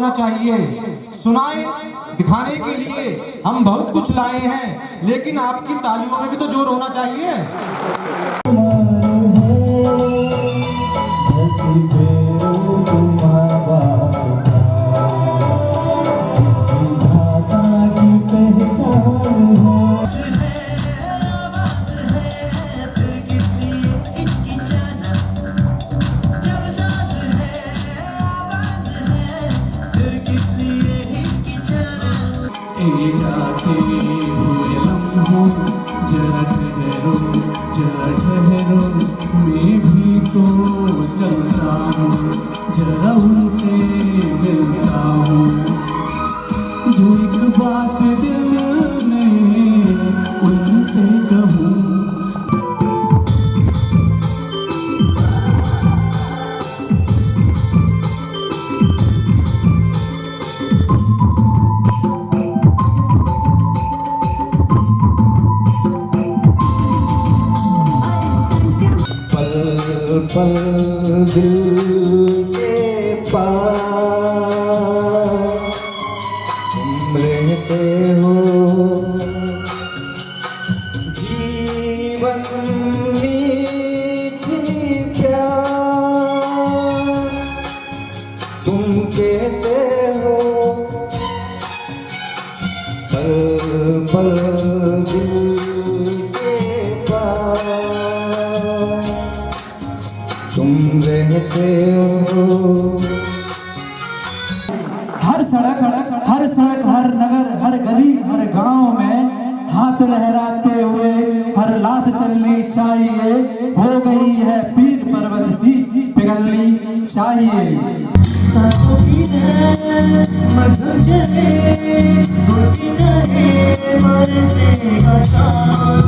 होना चाहिए। सुनाए दिखाने के लिए हम बहुत कुछ लाए हैं, लेकिन आपकी तालियों में भी तो जोर होना चाहिए। जाते हुए लम्हों जरा ठहरो, जरा ठहरो, मैं भी तो चलता हूँ, जरा उनसे मिलता हूँ। जो एक बात दिल में उनसे कहूँ। पल दिल के पास तुम रहते हो, जीवन मीठी प्यार तुम कहते हो। पल पल दिल के पास तुम रहते हो। हर सड़क हर नगर हर गली हर गांव में हाथ लहराते हुए हर लाश चलनी चाहिए। हो गई है पीर पर्वत सी पिघलनी चाहिए। सांसों की मधुर चले खुशी करे बरसेगा सावन,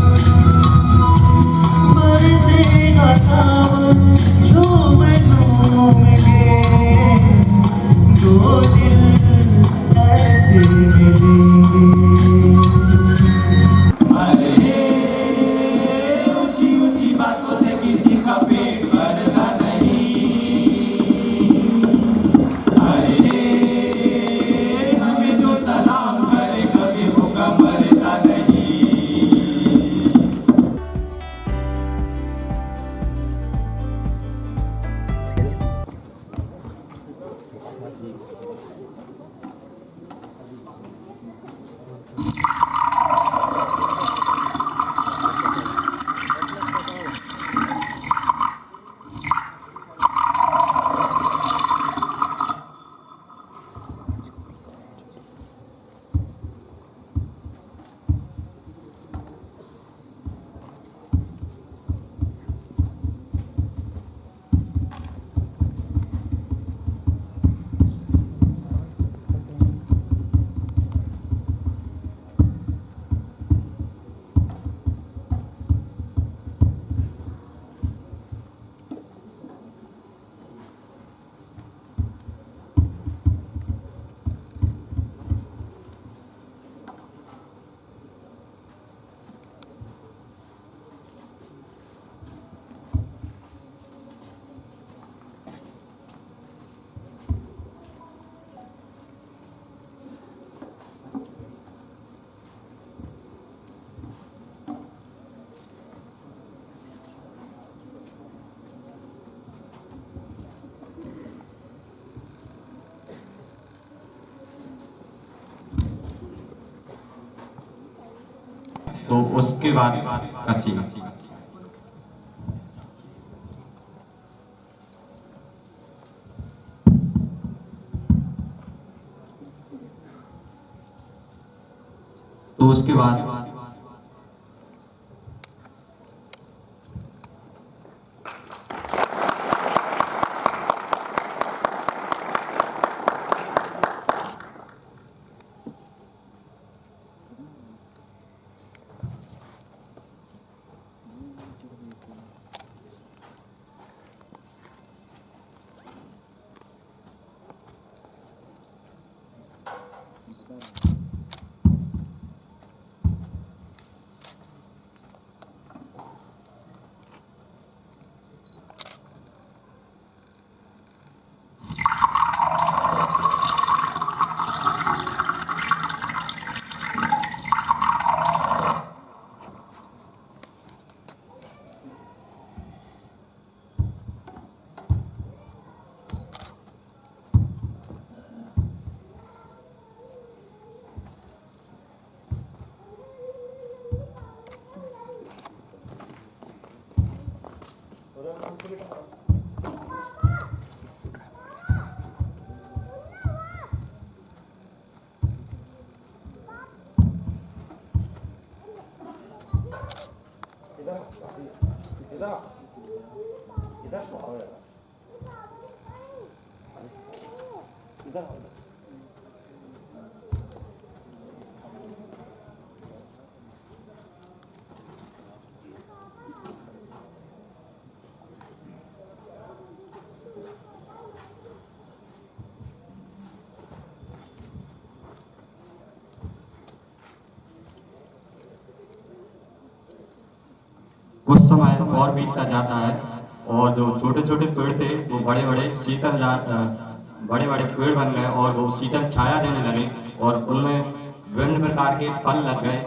बरसेगा सावन, झूम झूम के दो दिल ऐसे मिलेंगे। ऊंची ऊंची बातों से किसी का पेट भरता नहीं। अरे हमें जो सलाम करे कभी भूखा मरता नहीं। तो उसके बाद का सीन तो उसके बाद कुछ समय और बीतता जाता है और जो छोटे छोटे पेड़ थे वो बड़े बड़े बड़े बड़े पेड़ बन गए और वो शीतल छाया देने लगे और उनमें विभिन्न प्रकार के फल लग गए।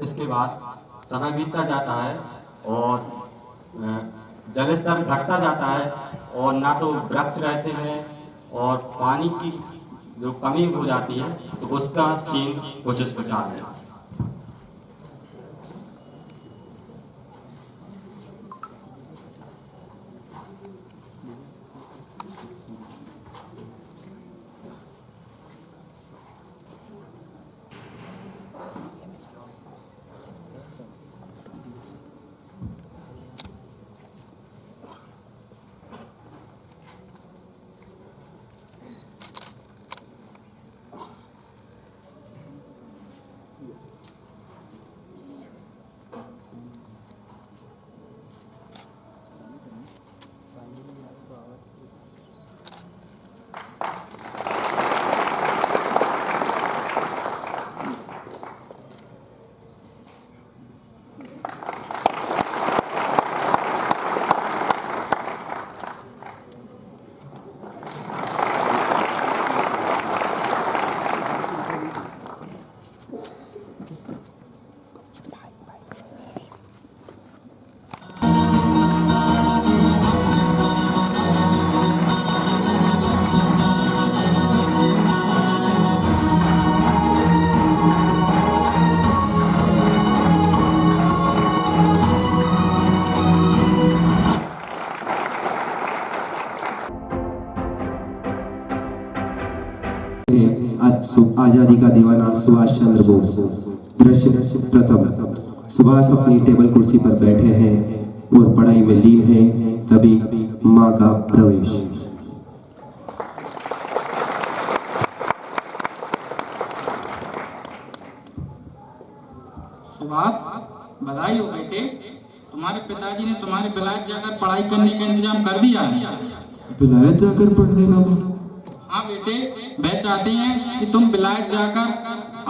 इसके बाद समय बीतता जाता है और जल स्तर घटता जाता है और ना तो वृक्ष रहते हैं और पानी की जो कमी हो जाती है तो उसका सीन कुछ इस प्रकार है। आजादी का दीवाना सुभाष चंद्र बोस। दृश्य प्रथम, सुभाष अपनी टेबल कुर्सी पर बैठे हैं और पढ़ाई में लीन हैं। तभी मां का प्रवेश। सुभाष, बधाई हो बेटे, तुम्हारे पिताजी ने तुम्हारे विलायत जाकर पढ़ाई करने का इंतजाम कर दिया है। विलायत जाकर पढ़ने का? हाँ बेटे, वह चाहते हैं कि तुम विलायत जाकर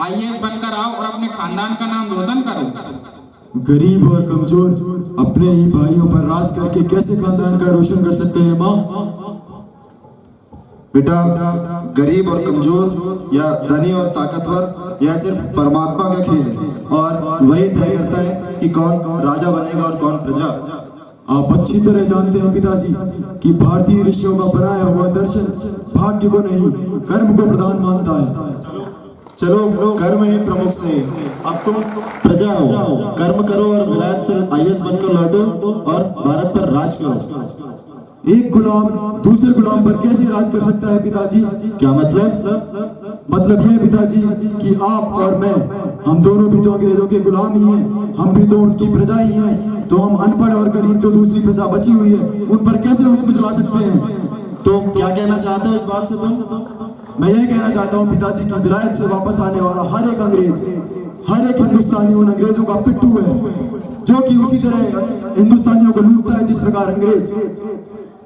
IAS बनकर आओ और अपने खानदान का नाम रोशन करो। गरीब और कमजोर अपने ही भाइयों पर राज करके कैसे खानदान का रोशन कर सकते हैं माँ? बेटा, गरीब और कमजोर या धनी और ताकतवर यह सिर्फ परमात्मा का खेल है और वही तय करता है कि कौन राजा बनेगा और कौन प्रजा। आप अच्छी तरह जानते हैं पिताजी कि भारतीय ऋषियों का बनाया हुआ दर्शन भाग्य को नहीं कर्म को प्रधान मानता है। चलो कर्म ही प्रमुख से, अब तुम प्रजा हो, कर्म करो और विलायत से IAS बनकर लौटो और भारत पर राज करो। एक गुलाम दूसरे गुलाम पर कैसे राज कर सकता है पिताजी? क्या मतलब? मतलब यह पिताजी कि आप और मैं, हम दोनों भी तो अंग्रेजों के गुलाम ही हैं, हम भी तो उनकी प्रजा ही हैं, तो हम अनपढ़ और गरीब जो दूसरी प्रजा बची हुई है उन पर कैसे हुक्म चला सकते हैं? तो क्या कहना चाहते हो इस बात से तुम? मैं यह कहना चाहता हूँ पिताजी कि विलायत से वापस आने वाला हर एक अंग्रेज, हर एक हिंदुस्तानी उन अंग्रेजों का पिट्ठू है, जो कि उसी तरह हिंदुस्तानियों को लूटता है जिस प्रकार अंग्रेज।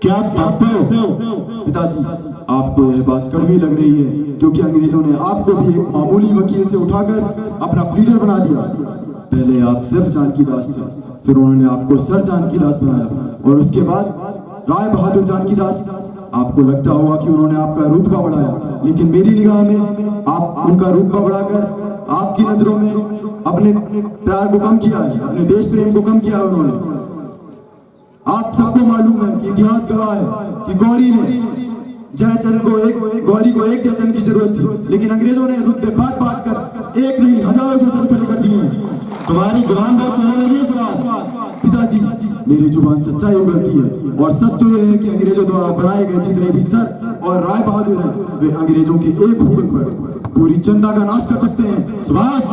क्या बात हो पिताजी, आपको यह बात कड़वी लग रही है क्योंकि अंग्रेजों ने आपको भी एक मामूली वकील से उठाकर अपना प्लीडर बना दिया। पहले आप सिर्फ जानकी दास थे, फिर उन्होंने आपको सर जानकी दास बनाया और उसके बाद राय बहादुर जानकी दास। आपको लगता होगा कि उन्होंने आपका रुतबा बढ़ाया, लेकिन मेरी निगाह में आप उनका रुतबा बढ़ाकर आपकी नजरों में अपने प्यार को कम किया है, अपने देश प्रेम को कम किया है उन्होंने। आप सबको मालूम है कि इतिहास गवाह है कि गौरी को एक जयचंद की जरूरत थी, लेकिन अंग्रेजों ने रुतबे बांट कर एक नहीं हजारों जयचंद खड़े कर दिए हैं। तुम्हारी जुबान बहुत चलने लगी है सुभाष। पिताजी, मेरी जुबान सच्चाई उगलती है और सच तो यह है कि अंग्रेजों द्वारा बनाए गए जितने भी सर और राय बहादुर हैं, वे अंग्रेजों के एक हुक्म पर पूरी जनता का नाश कर सकते हैं। सुभाष,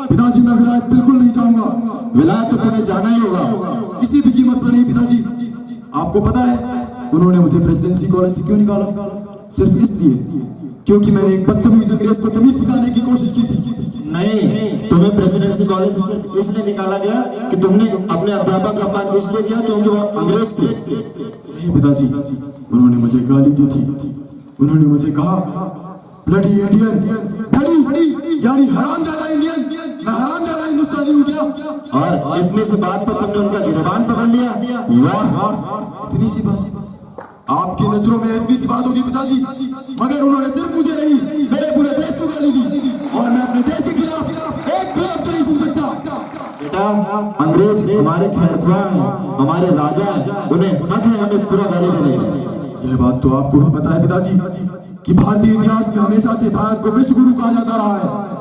पिताजी, मैं विलायत बिल्कुल नहीं जाऊंगा। विलायत तो तुम्हें जाना ही होगा, किसी भी कीमत पर नहीं। पिताजी, आपको पता है उन्होंने मुझे प्रेसिडेंसी कॉलेज से क्यों निकाला? सिर्फ इसलिए क्योंकि मैंने एक बदतमीज अंग्रेज को तमीज सिखाने की कोशिश की थी। नहीं, तुम्हें प्रेसिडेंसी कॉलेज से सिर्फ इसलिए निकाला गया कि तुमने अपने अध्यापक का अपमान इसलिए किया क्योंकि वो अंग्रेज थे। नहीं पिताजी, उन्होंने मुझे गाली दी थी। उन्होंने मुझे कहा, ब्लडी इंडियन, ब्लडी यानी हरामजादा इंडियन। मैं हरामजादा हिंदुस्तानी हूँ क्या? और इतनी सी बात पर तुमने उनका गिरबान पकड़ लिया। वाह, इतनी सी बात आपकी नजरों में इतनी सी बात होगी पिताजी, मगर उन्होंने सिर्फ मुझे नहीं मेरे पूरे देश को गाली दी और मैं अपने देश के खिलाफ एक भी लफ्ज नहीं सुन सकता। बेटा, अंग्रेज हमारे खैरख्वाह हैं, हमारे राजा हैं, उन्हें हक है हमें पूरा गाली देने का। यह बात तो आपको भी पता है पिताजी कि भारतीय इतिहास में हमेशा से भारत को विश्व गुरु कहा जाता रहा है।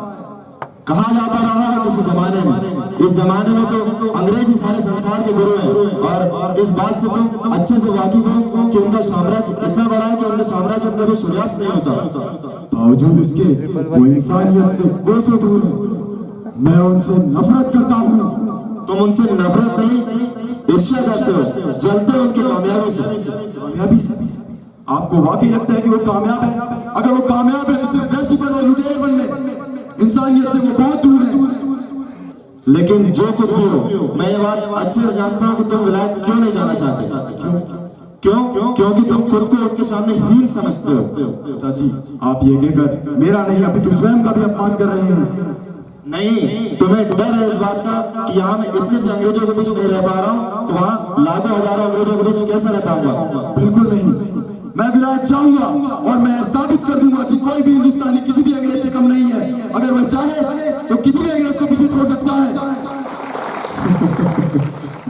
कहा जाता रहा है किसी जमाने में, इस जमाने में तो अंग्रेज ही सारे संसार के गुरु हैं और इस बात से तुम अच्छे से वाकिफ हो कि उनका साम्राज्य इतना बड़ा है कि उनके साम्राज्य में कभी सूर्यास्त नहीं होता। बावजूद इसके वो इंसानियत से कोसों दूर है। मैं उनसे नफरत करता हूँ। तुम उनसे नफरत नहीं, ईर्ष्या करते हो, जलते हो उनकी कामयाबी से। कामयाबी से? आपको वाकई लगता है कि वो कामयाब है? अगर वो कामयाब है तो सिर्फ वैसी और लुटेरे बनने, इंसानियत से वो बहुत दूर है। लेकिन जो कुछ भी हो, मैं ये बात अच्छे से जानता हूँ कि तुम विलायत क्यों नहीं जाना चाहते। क्यों? क्योंकि तुम खुद को उनके सामने हीन समझते हो। पिताजी, आप ये कहकर मेरा नहीं अपितु स्वयं का भी अपमान कर रहे हैं। नहीं, तुम्हें डर है इस बात का कि यहाँ मैं इतने से अंग्रेजों के बीच नहीं रह पा रहा हूँ, तो वहाँ लाखों हजारों अंग्रेजों के बीच कैसे रह पाऊंगा? बिल्कुल नहीं, मैं विलायत जाऊंगा और मैं साबित कर दूंगा कि कोई भी हिंदुस्तानी किसी भी अंग्रेज से कम नहीं है। अगर वह चाहे तो किसी भी अंग्रेज को पीछे छोड़ सकता है।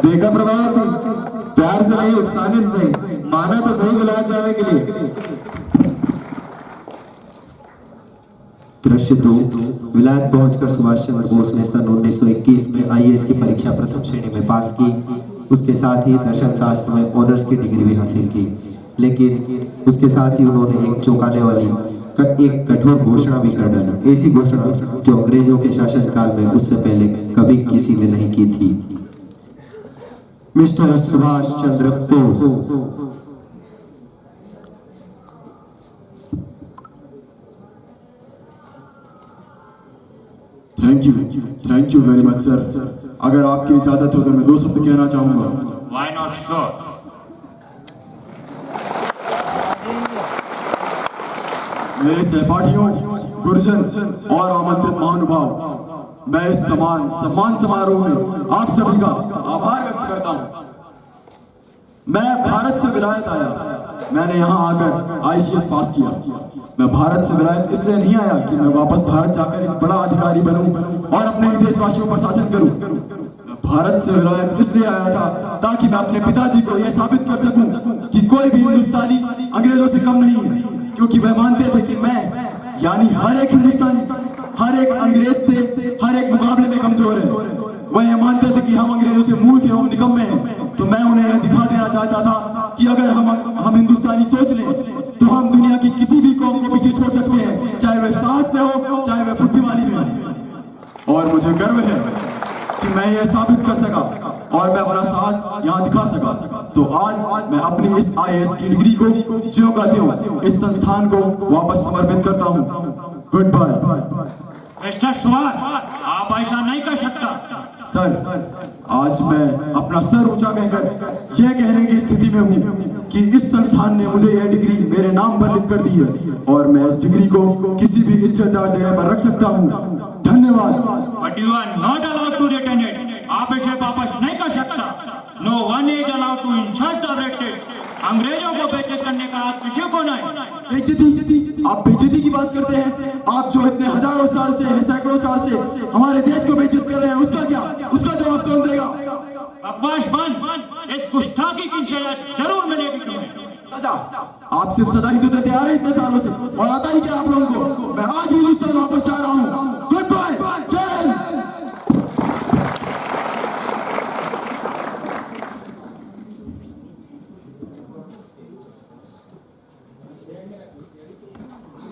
देखा प्रभावती, प्यार से नहीं उकसाने से सही, माना तो सही विलायत जाने के लिए। दृश्य 2। विलायत पहुंचकर सुभाष चंद्र बोस ने सन 1921 में IAS की परीक्षा प्रथम श्रेणी में पास की। उसके साथ ही दर्शन शास्त्र में ऑनर्स की डिग्री भी हासिल की, लेकिन उसके साथ ही उन्होंने एक चौंकाने वाली एक कठोर घोषणा भी कर डाली, ऐसी घोषणा जो अंग्रेजों के शासनकाल में उससे पहले कभी किसी ने नहीं की थी। Mister Subhash Chandra Bose. Thank you very much sir. अगर आपकी इजाजत हो तो मैं 2 शब्द कहना चाहूंगा। Why not? Sure. मेरे सहपाठियों, गुरुजन और आमंत्रित महानुभाव, मैं इस सम्मान समारोह में आप सभी का आभार व्यक्त करता हूं। मैं भारत से विलायत आया, मैंने यहाँ आकर ICS पास किया। मैं भारत से विलायत इसलिए नहीं आया कि मैं वापस भारत जाकर एक बड़ा अधिकारी बनूं और अपने ही देशवासियों पर शासन करूं। मैं भारत से विलायत इसलिए आया था ताकि मैं अपने पिताजी को यह साबित कर सकूं कि कोई भी हिंदुस्तानी अंग्रेजों से कम नहीं है, क्योंकि वह मानते थे कि मैं यानी हर एक हिंदुस्तानी हर एक अंग्रेज से हर एक मुकाबले में कमजोर है। वह यह मानते थे कि हम अंग्रेजों से मूर्ख एवं निकम्मे हैं। तो मैं उन्हें यह दिखा देना चाहता था कि अगर हम हिंदुस्तानी सोच लें तो हम दुनिया की किसी भी कौम को पीछे छोड़ सकते हैं, चाहे वह साहस में हो चाहे वह बुद्धिमानी में हो। और मुझे गर्व है कि मैं यह साबित कर सका और मैं अपना साहस यहाँ दिखा सका। तो आज मैं अपनी इस IAS की डिग्री को ज्यों का त्यों इस संस्थान को वापस समर्पित करता हूँ। Good bye. मिस्टर सुवार, आप ऐसा नहीं कर सकता। सर, आज मैं अपना सर ऊंचा कहकर यह कहने की स्थिति में हूँ कि इस संस्थान ने मुझे यह डिग्री मेरे नाम पर लिख कर दी है और मैं इस डिग्री को किसी भी इज्जतदार जगह पर रख सकता हूँ। धन्यवाद। But you are not allowed to retain it. आप इसे वापस नहीं कर सकता। No one is allowed to insult the British. अंग्रेजों को बेइज्जत करने का आप किसी को नहीं। बेइज्जती? आप बेइज्जती की बात करते हैं? आप जो इतने हजारों साल से सैकड़ों साल से हमारे देश को बेइज्जत कर रहे हैं, उसका क्या? उसका जवाब कौन देगा? बकवास बंद। इस गुस्ताखी की सजा जरूर मिलेगी तुम्हें। सजा? आप सिर्फ सजा ही तो देते आ रहे इतने सालों से, और आता ही क्या आप लोगों को? मैं आज ही हिंदुस्तान वापस जा रहा हूँ। Goodbye. जय हिंद।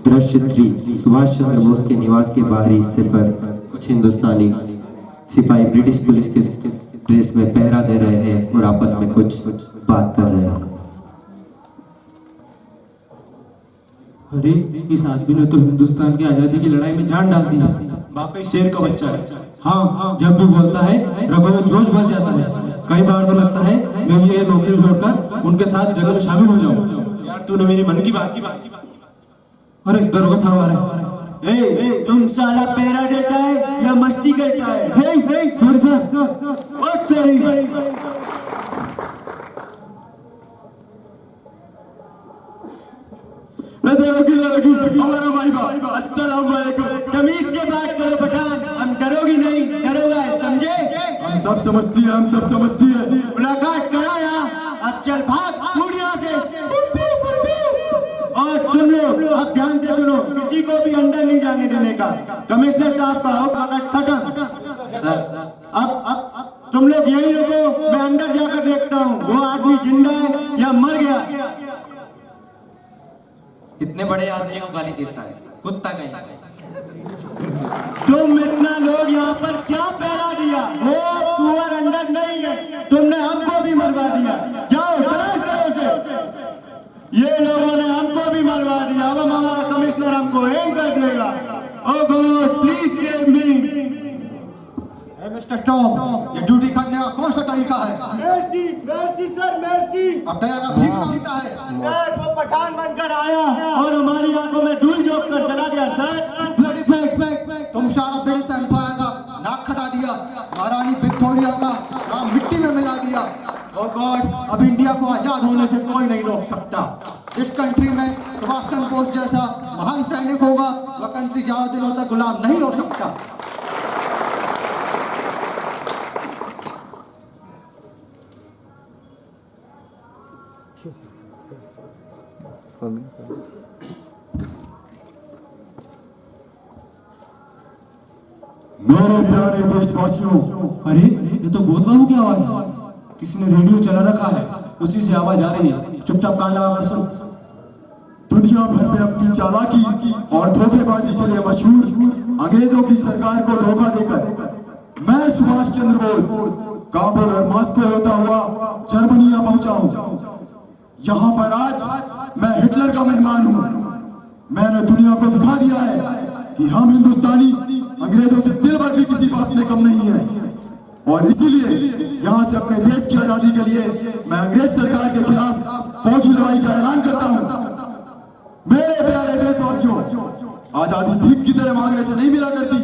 दृश्य 3 सुभाष चंद्र बोस के निवास के बाहरी हिस्से पर कुछ हिंदुस्तानी सिपाही ब्रिटिश पुलिस के ड्रेस में पहरा दे रहे हैं और आपस में कुछ बात कर रहे हैं। अरे, इस आदमी ने तो हिंदुस्तान की आजादी की लड़ाई में जान डाल दी है। वाकई शेर का बच्चा है। हाँ, जब भी बोलता है रगों में जोश भर जाता है। कई बार तो लगता है मैं ये नौकरी छोड़कर उनके साथ जंग में शामिल हो जाऊं। यार, तूने मेरी मन की बात। अरे, दरोगा साहब आ रहे हैं। तुम साला पैरा देता है या मस्ती करता है? Sorry sir. बहुत सही। हमारा भाई बाप, अस्सलाम वालेकुम। तमीज से बात करो पठान, हम डरोगी नहीं, डरोगा है, समझे? हम सब समझती है, हम सब समझती है। मुलाकात करा यहाँ, अब चल भाग, कूद यहाँ से। और तुम लोग अब ध्यान से सुनो, किसी को भी अंदर नहीं जाने देने का। कमिश्नर साहब का हुक्म खत्म। सर, अब तुम लोग यही रुको, मैं अंदर जाकर देखता हूँ वो आदमी जिंदा है या मर गया। इतने बड़े आदमी को गाली देता है, कुत्ता कहीं। तुम इतना लोग यहाँ पर क्या पहरा दिया? वो सुअर अंदर नहीं है, तुमने हमको भी मरवा दिया। जाओ तलाश करो उसे। ये लोगों ने हमको भी मरवा दिया, अब हमारा कमिश्नर हमको एम कर देगा। Oh God, please save me. Mister Tom, ये ड्यूटी करने का कौन सा तरीका है? Mercy, mercy sir, mercy. अब दया भीख मांगता है। सर, वो पठान बनकर आया और हमारी आंखों में धूल झोंक कर चला गया। सर, तुम सारा ब्रिटिश एम्पायर का नाक खटा दिया, महारानी विक्टोरिया का नाम मिट्टी में मिला दिया। ओह गॉड, अब इंडिया को आजाद होने से कोई नहीं रोक सकता। इस कंट्री में सुभाष चंद्र बोस जैसा महान सैनिक होगा, वह कंट्री ज्यादा दिनों तक गुलाम नहीं हो सकता। मेरे प्यारे देशवासियों, अरे, ये तो बोध बाबू की आवाज है। किसी ने रेडियो चला रखा है, उसी से आवाज आ रही है। चुपचाप कान लगा कर सुन। दुनिया भर में अपनी चालाकी और धोखेबाजी के लिए मशहूर अंग्रेजों की सरकार को धोखा देकर मैं सुभाष चंद्र बोस काबुल और मॉस्को होता हुआ जर्मनिया पहुंचा हूं। यहाँ पर आज मैं हिटलर का मेहमान हूँ। मैंने दुनिया को दिखा दिया है कि हम हिंदुस्तानी अंग्रेजों से दिल और इसीलिए यहाँ से अपने देश की आजादी के लिए मैं अंग्रेज सरकार के खिलाफ फौजी लड़ाई का ऐलान करता हूँ। मेरे प्यारे देशवासियों, आजादी भीख की तरह मांगने से नहीं मिला करती,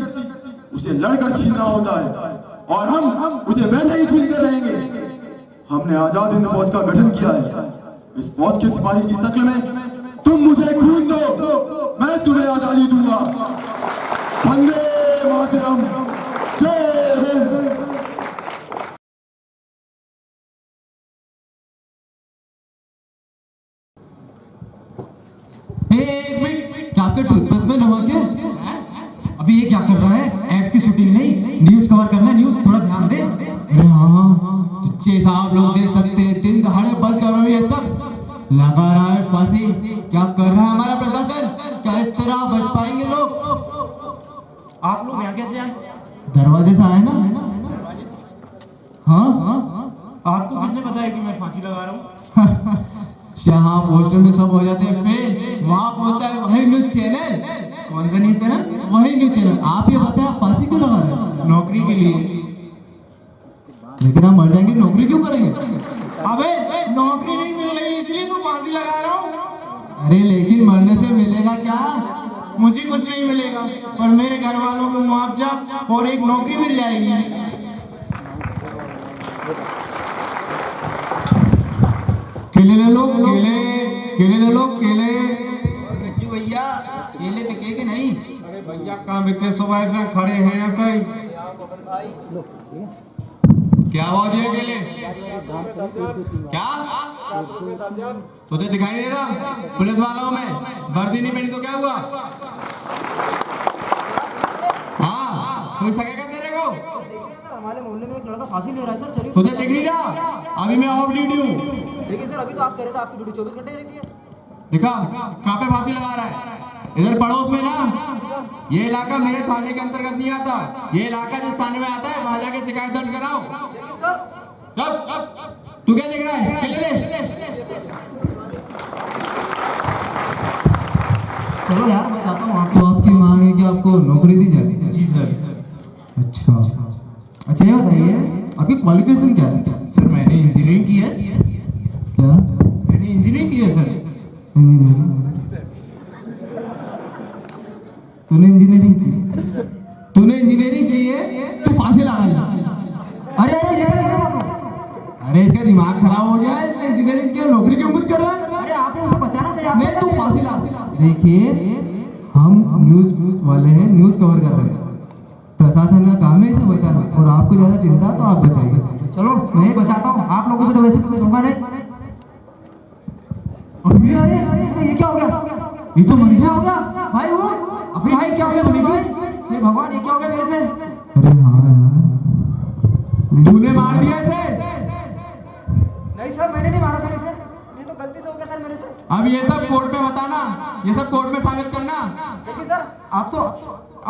उसे लड़कर छीनना होता है और हम उसे वैसे ही छीन कर रहेंगे। हमने आजाद हिंद फौज का गठन किया है। इस फौज के सिपाही की शक्ल में तुम मुझे खून दो, मैं तुम्हें आजादी दूंगा। वंदे मातरम, जय हिंद। एक मिनट, क्या कर टूथपेस्ट में नमक है? अभी ये क्या कर रहा है? ऐड की शूटिंग नहीं, न्यूज कवर करना है, न्यूज थोड़ा ध्यान दे। अरे हाँ, तुझे साहब लोग देख सकते हैं, दिन दहाड़े बंद कर रहे हैं, शख्स लगा रहा है फांसी। क्या कर रहा है हमारा प्रशासन? क्या इस तरह बच पाएंगे लोग? आप लोग यहाँ कैसे आए? दरवाजे से आए ना? हाँ हाँ, आपको किसने बताया कि मैं फांसी लगा रहा हूँ? जहाँ पोस्टर में सब हो जाते हैं फेल, वहाँ पहुंचता है वही न्यूज चैनल। कौन सा न्यूज चैनल? वही न्यूज चैनल। आप ये बताया फांसी क्यों लगा रहे हैं? नौकरी के लिए। लेकिन हम मर जाएंगे, नौकरी क्यों करेंगे? अबे नौकरी नहीं मिल रही इसलिए तो फांसी लगा रहा हूँ। अरे लेकिन मरने से मिलेगा क्या? मुझे कुछ नहीं मिलेगा, पर मेरे घर वालों को मुआवजा और एक नौकरी मिल जाएगी। केले ले लो, केले केले ले लो, केले। कच्चू भैया, केले बिके कि नहीं? अरे भैया कहाँ बिके, सुबह से खड़े हैं ऐसा ही। क्या भाव दिए केले? क्या तुझे दिखाई नहीं देता? पुलिस वाला हूं मैं, वर्दी नहीं पहनी तो क्या हुआ? हाँ, कोई सकेगा तेरे को? हमारे मोहल्ले में एक लड़का फांसी ले रहा है सर। चलिए। तुझे दिख नहीं रहा? अभी मैं ऑफ ड्यूटी हूँ। देखिए सर, अभी तो आप कह रहे थे आपकी ड्यूटी 24 घंटे रहती है। दिखा कहाँ पे फांसी लगा रहा है? इधर पड़ोस में ना, ये इलाका मेरे थाने के अंतर्गत नहीं आता। ये इलाका जिस थाने में आता है वहां जाके शिकायत दर्ज कराओ। तू क्या देख रहा है? केले दे। चलो यार, मैं जाता हूँ। आप तो आपकी मांग है कि आपको नौकरी दी जाए? जी सर। अच्छा अच्छा, ये बताइए आपकी क्वालिफिकेशन क्या है? सर मैंने इंजीनियरिंग की है। क्या? मैंने इंजीनियरिंग की है सर। तूने इंजीनियरिंग की? तूने इंजीनियरिंग की है? तू फांसी लगा लिया? अरे अरे ये क्या कर रहे हैं आप? अरे इसका दिमाग खराब हो गया है, इसने इंजीनियरिंग की नौकरी की उम्मीद कर रहा है। अरे आपने उसे बचाना चाहिए। नहीं, तू फांसी लगा। देखिए हम न्यूज वाले हैं, न्यूज कवर कर रहे हैं, प्रशासन का काम है इसे बचाना, और आपको ज्यादा चिंता है तो आप बचाइए। चलो मैं ही बचाता हूँ, आप लोगों से तो वैसे भी कुछ होगा नहीं। अरे अरे अरे, ये क्या हो गया? ये तो मर गया हो गया भाई। वो अभी भाई क्या हो गया तुम्हें भाई? हे भगवान, ये क्या हो गया मेरे से? अरे हाँ यार, तूने मार दिया इसे? नहीं सर, मैंने नहीं मारा सर इसे, ये तो गलती से हो गया सर मेरे से। अब ये सब कोर्ट में बताना, ये सब कोर्ट में साबित करना। देखिए सर, आप तो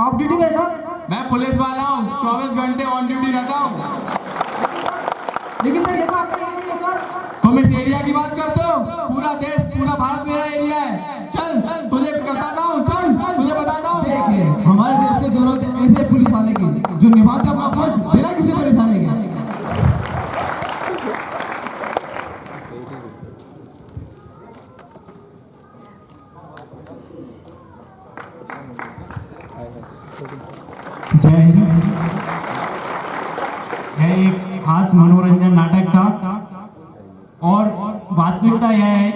ऑफ ड्यूटी में सर। मैं पुलिस वाला हूँ, 24 घंटे ऑन ड्यूटी रहता हूँ। लेकिन सर ये तो आपका एरिया नहीं है सर। तुम इस एरिया की बात करते हो? पूरा देश, पूरा भारत मेरा एरिया है। चल तुझे बताता हूँ, चल तुझे बताता हूँ। देखिए हमारे देश की जरूरत है ऐसे पुलिस वाले की जो निभाते अपना फर्ज बिना किसी परेशानी के। जय हिंद। यह एक खास मनोरंजन नाटक था और वास्तविकता यह है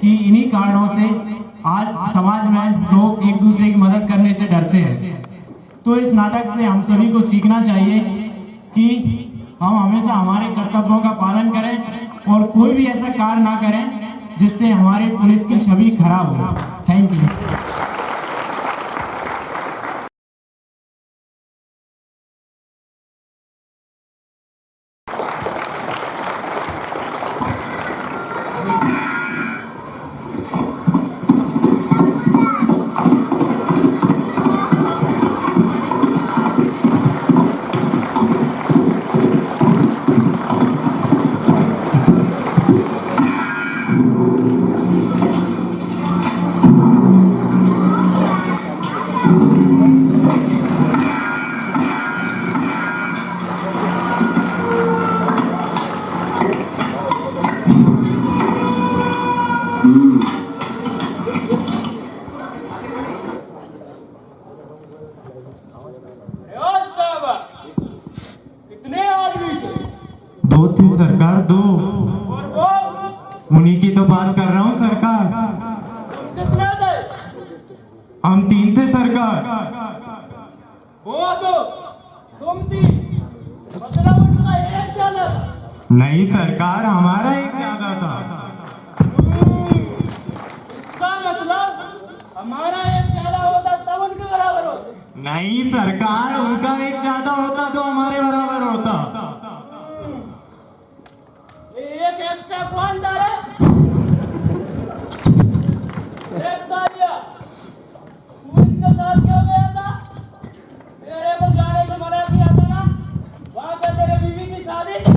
कि इन्हीं कारणों से आज समाज में लोग एक दूसरे की मदद करने से डरते हैं। तो इस नाटक से हम सभी को सीखना चाहिए कि हम हमेशा हमारे कर्तव्यों का पालन करें और कोई भी ऐसा कार्य ना करें जिससे हमारी पुलिस की छवि खराब हो। Thank you. दो थे सरकार, दो। उन्हीं की तो बात कर रहा हूँ सरकार। कितने थे? हम 3 थे सरकार। वो दो, तुम 3, मतलब उनका एक ज्यादा था। नहीं सरकार, हमारा एक ज्यादा था। इसका मतलब हमारा एक ज्यादा होता तब उनके बराबर होता। नहीं सरकार, उनका एक ज्यादा होता तो हमारे बराबर होता। एक एक्स्ट्रा कौन डाले? एक डालिया। तू इनके साथ क्यों गया था? तेरे को जाने से मना किया था ना? वहाँ पे तेरे बीवी की शादी थी।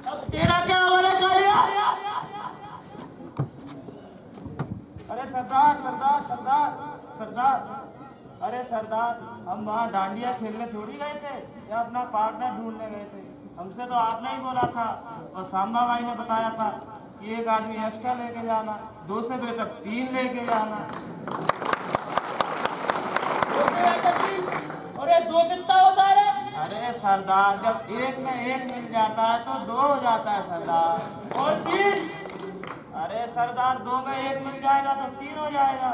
अब तेरा क्या होने का लिया? अरे सरदार सरदार सरदार सरदार, अरे सरदार, हम वहाँ डांडिया खेलने थोड़ी गए थे या अपना पार्टनर ढूंढने गए थे। हमसे तो आपने ही बोला था और सांबा भाई ने बताया था कि एक आदमी एक्स्ट्रा लेके जाना, 2 से बेहतर 3 लेके जाना। अरे 2 कितना होता है रे? अरे सरदार, जब एक में एक मिल जाता है तो 2 हो जाता है सरदार। और 3? अरे सरदार, 2 में 1 मिल जाएगा तो 3 हो जाएगा।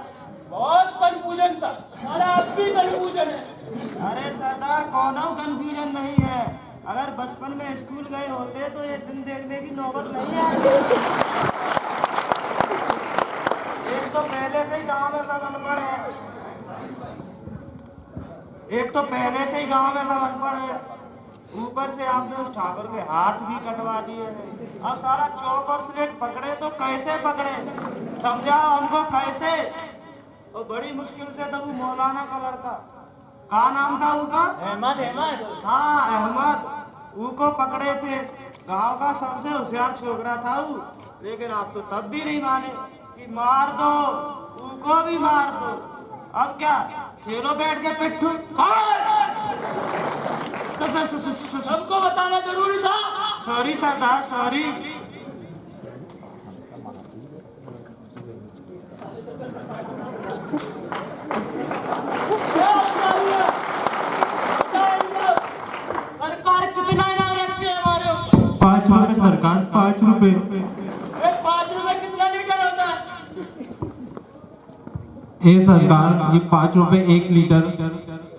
बहुत कंफ्यूजन था, सारा अब भी कंफ्यूजन है। अरे सरदार, कोनो कंफ्यूजन नहीं है। अगर बचपन में स्कूल गए होते तो ये दिन देखने की नौबत नहीं आती। एक तो पहले से ही गांव में सब अनपढ़ है, एक तो पहले से ही गांव में सब अनपढ़ है, ऊपर से आपने उस ठाकुर के हाथ भी कटवा दिए हैं। अब सारा चौक और स्लेट पकड़े तो कैसे पकड़े, समझाओ हमको कैसे। और बड़ी मुश्किल से तो वो मौलाना का लड़का, का नाम था उसका? अहमद। हाँ अहमद, को पकड़े थे। गांव का सबसे होशियार छोकरा था वो, लेकिन आप तो तब भी नहीं माने कि मार दो, को भी मार दो। अब क्या खेलो बैठ के पिट्ठू? सबको बताना जरूरी था। सॉरी सरदार, सॉरी। सरकार कितना इनाम रखती है हमारे ऊपर? 5 रुपए सरकार, 5 रुपए। 5 रुपए कितना लीटर होता है? ए सरकार, ये 5 रुपए 1 लीटर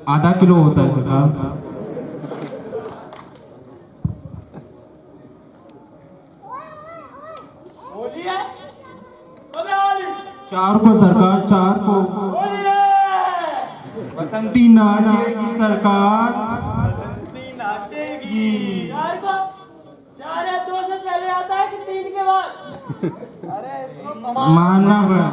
आधा किलो होता है सरकार। होली है? कब है होली? 4 को सरकार, 4 को। होली है। बसंती नाचेगी सरकार, चार को? 4 या 2 से पहले आता है कि 3 के बाद? अरे इसको मानना पड़ा।